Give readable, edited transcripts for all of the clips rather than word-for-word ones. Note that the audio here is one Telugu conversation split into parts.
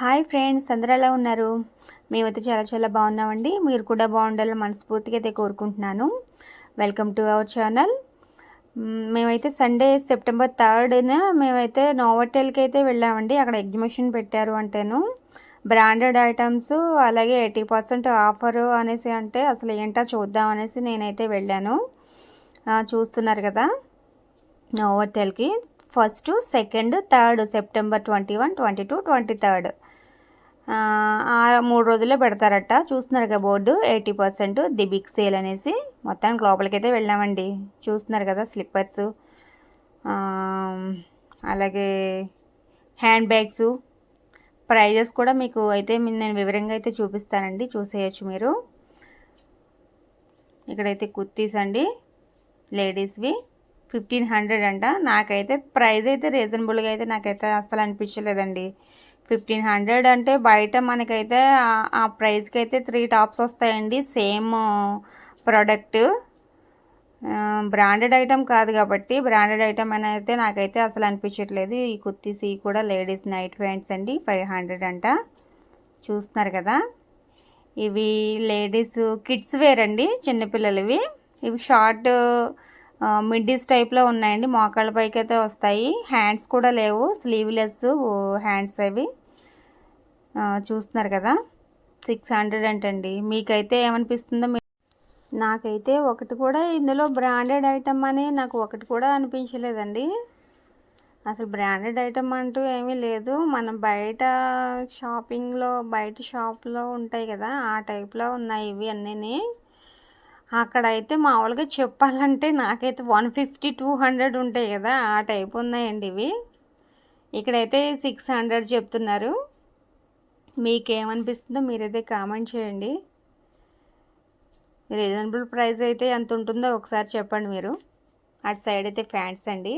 హాయ్ ఫ్రెండ్స్, అందరూ ఎలా ఉన్నారు? మేమైతే చాలా చాలా బాగున్నామండి. మీరు కూడా బాగుండాలని మనస్ఫూర్తిగా అయితే కోరుకుంటున్నాను. Welcome to our channel. మేమైతే సండే సెప్టెంబర్ 3న మేమైతే నోవోటెల్కి అయితే వెళ్ళామండి. అక్కడ ఎగ్జిబిషన్ పెట్టారు అంటేను బ్రాండెడ్ ఐటమ్స్, అలాగే 80% ఆఫరు అనేసి అంటే అసలు ఏంటో చూద్దాం అనేసి నేనైతే వెళ్ళాను. చూస్తున్నారు కదా, నోవోటెల్కి 1st, 2nd, 3rd సెప్టెంబర్ 21, 22, 23 3 రోజుల్లో పెడతారట. చూస్తున్నారు కదా బోర్డు, 80% ది బిగ్ సేల్ అనేసి. మొత్తానికి లోపలికి అయితే వెళ్ళామండి. చూస్తున్నారు కదా స్లిప్పర్స్, అలాగే హ్యాండ్ బ్యాగ్స్, ప్రైజెస్ కూడా మీకు అయితే నేను వివరంగా అయితే చూపిస్తానండి, చూసేయచ్చు మీరు. ఇక్కడైతే కుర్తీస్ అండి, లేడీస్వి 1500 అంట. నాకైతే ప్రైస్ అయితే రీజనబుల్గా అయితే నాకైతే అస్సలు అనిపించలేదండి. 1500 అంటే బయట మనకైతే ఆ ప్రైస్కి అయితే 3 టాప్స్ వస్తాయండి, సేమ్ ప్రోడక్ట్. బ్రాండెడ్ ఐటమ్ కాదు కాబట్టి బ్రాండెడ్ ఐటమ్ అని అయితే నాకైతే అసలు అనిపించట్లేదు. ఈ కుర్తీస్ కూడా లేడీస్ నైట్ ప్యాంట్స్ అండి, 500 అంట. చూస్తున్నారు కదా, ఇవి లేడీస్ కిడ్స్ వేర్ అండి, చిన్నపిల్లలవి. ఇవి షార్ట్ మిడ్డీస్ టైప్లో ఉన్నాయండి, మోకాళ్ళ పైకి అయితే వస్తాయి. హ్యాండ్స్ కూడా లేవు, స్లీవ్లెస్ హ్యాండ్స్ అవి. చూస్తున్నారు కదా, 600 అంటండి. మీకైతే ఏమనిపిస్తుందో? నాకైతే ఒకటి కూడా ఇందులో బ్రాండెడ్ ఐటమ్ అని నాకు ఒకటి కూడా అనిపించలేదండి. అసలు బ్రాండెడ్ ఐటమ్ అంటూ ఏమీ లేదు. మనం బయట షాపింగ్లో బయట షాప్లో ఉంటాయి కదా, ఆ టైప్లో ఉన్నాయి ఇవి అన్నీ. అక్కడైతే మామూలుగా చెప్పాలంటే నాకైతే 150, 200 ఉంటాయి కదా, ఆ టైప్ ఉన్నాయండి ఇవి. ఇక్కడైతే 600 చెప్తున్నారు. మీకేమనిపిస్తుందో మీరైతే కామెంట్ చేయండి. రీజనబుల్ ప్రైస్ అయితే ఎంత ఉంటుందో ఒకసారి చెప్పండి మీరు. అటు సైడ్ అయితే ప్యాంట్స్ అండి,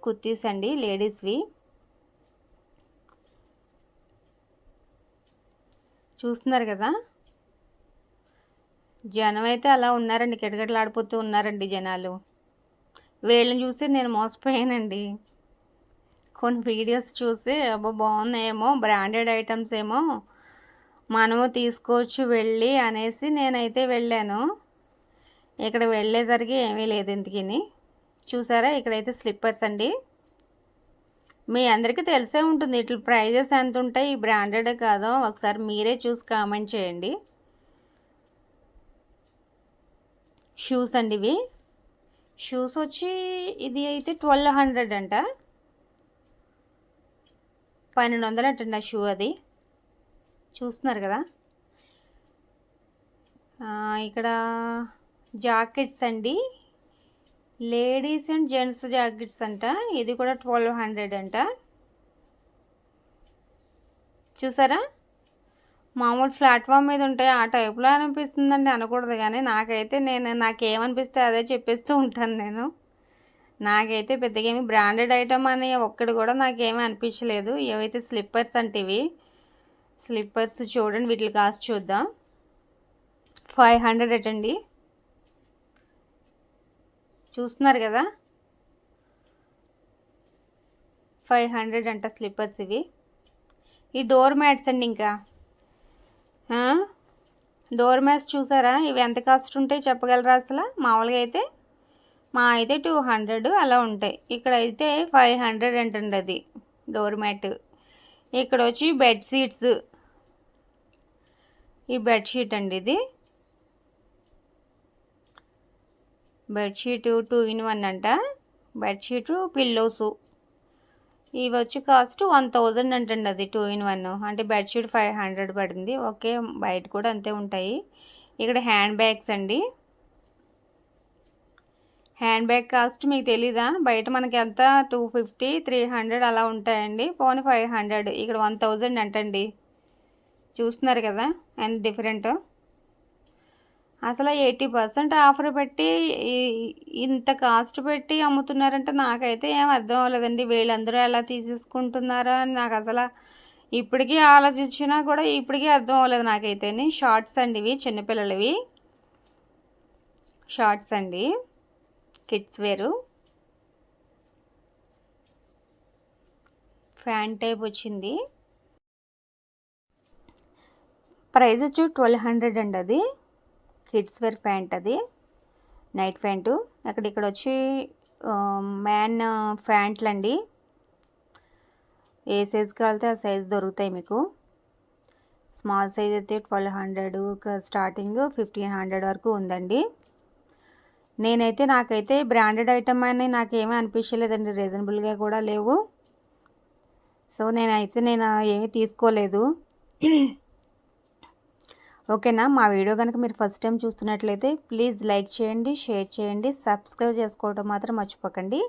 కుర్తీస్ అండి లేడీస్వి. చూస్తున్నారు కదా, జనం అయితే అలా ఉన్నారండి, కిటకిటలాడిపోతూ ఉన్నారండి జనాలు. వీళ్ళని చూసి నేను మోసపోయానండి. కొన్ని వీడియోస్ చూసి అబ్బో బాగున్నాయేమో, బ్రాండెడ్ ఐటమ్స్ ఏమో మనము తీసుకోవచ్చు వెళ్ళి అనేసి నేనైతే వెళ్ళాను. ఇక్కడ వెళ్ళేసరికి ఏమీ లేదు ఇంతకీ. చూసారా, ఇక్కడైతే స్లిప్పర్స్ అండి. మీ అందరికీ తెలిసే ఉంటుంది ఇట్లా ప్రైజెస్ ఎంత ఉంటాయి, బ్రాండెడ్ కాదో ఒకసారి మీరే చూసి కామెంట్ చేయండి. షూస్ అండి ఇవి. షూస్ వచ్చి ఇది అయితే 1200 అంట, 1200 అంటండి ఆ షూ అది. చూస్తున్నారు కదా, ఇక్కడ జాకెట్స్ అండి, లేడీస్ అండ్ జెంట్స్ జాకెట్స్ అంట. ఇది కూడా 1200 అంట. చూసారా, మామూలు ప్లాట్ఫామ్ మీద ఉంటాయి ఆ టైప్లో అనిపిస్తుందండి. అనకూడదు కానీ నాకైతే నాకేమనిపిస్తే అదే చెప్పేస్తూ ఉంటాను నేను. నాకైతే పెద్దగా ఏమి బ్రాండెడ్ ఐటమ్ అని ఒక్కటి కూడా నాకేమీ అనిపించలేదు. ఏవైతే స్లిప్పర్స్ అంటే ఇవి స్లిప్పర్స్ చూడండి, వీటి కాస్ట్ చూద్దాం. 500 అటండి. చూస్తున్నారు కదా, 500 అంట స్లిప్పర్స్ ఇవి. ఈ డోర్ మ్యాట్స్ అండి, ఇంకా డోర్ మ్యాట్స్ చూసారా, ఇవి ఎంత కాస్ట్ ఉంటాయి చెప్పగలరా అసలు? మామూలుగా అయితే అయితే 200 అలా ఉంటాయి, ఇక్కడైతే 500 అంటండి అది డోర్ మ్యాట్. ఇక్కడ వచ్చి బెడ్షీట్స్, ఈ బెడ్షీట్ అండి, ఇది బెడ్షీట్ 2 in 1 అంట. బెడ్షీటు పిల్లోసు ఇవి వచ్చి కాస్ట్ 1000 అంటండి, అది 2 in 1. అంటే బెడ్షీట్ 500 పడింది. ఓకే, బయట కూడా అంతే ఉంటాయి. ఇక్కడ హ్యాండ్ బ్యాగ్స్ అండి. హ్యాండ్ బ్యాగ్ కాస్ట్ మీకు తెలీదా? బయట మనకి ఎంత 250, 300 అలా ఉంటాయండి. పోనీ 500, ఇక్కడ 1000 అంటండి. చూస్తున్నారు కదా ఎంత డిఫరెంట్. అసలు 80% ఆఫర్ పెట్టి ఇంత కాస్ట్ పెట్టి అమ్ముతున్నారంటే నాకైతే ఏం అర్థం అవ్వలేదండి. వీళ్ళందరూ ఎలా తీసేసుకుంటున్నారా అని నాకు అసలు ఇప్పటికీ ఆలోచించినా కూడా ఇప్పటికీ అర్థం అవ్వలేదు నాకైతే. షార్ట్స్ అండి ఇవి, చిన్నపిల్లలవి షార్ట్స్ అండి, కిడ్స్ వేరు. ఫ్యాంట్ టైప్ వచ్చింది. ప్రైస్ వచ్చి 1200 అండి. అది కిడ్స్ వేర్ ప్యాంట్, అది నైట్ ప్యాంటు. ఇక్కడ వచ్చి మ్యాన్ ప్యాంట్లు అండి. ఏ సైజ్ కావాలితే ఆ సైజ్ దొరుకుతాయి మీకు. స్మాల్ సైజ్ అయితే 1200 స్టార్టింగ్ 1500 వరకు ఉందండి. నాకైతే బ్రాండెడ్ ఐటమ్ అని నాకేమీ అనిపించలేదండి, రీజనబుల్గా కూడా లేవు. సో నేను ఏమీ తీసుకోలేదు. ఓకేనా. మా వీడియో కనుక మీరు ఫస్ట్ టైం చూస్తున్నట్లయితే ప్లీజ్ లైక్ చేయండి, షేర్ చేయండి, సబ్స్క్రైబ్ చేసుకోవడం మాత్రం మర్చిపోకండి.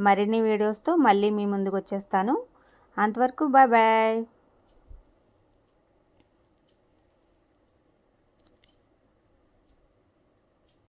మరిన్ని వీడియోస్తో మళ్ళీ మీ ముందుకు వచ్చేస్తాను. అంతవరకు బాయ్ బాయ్.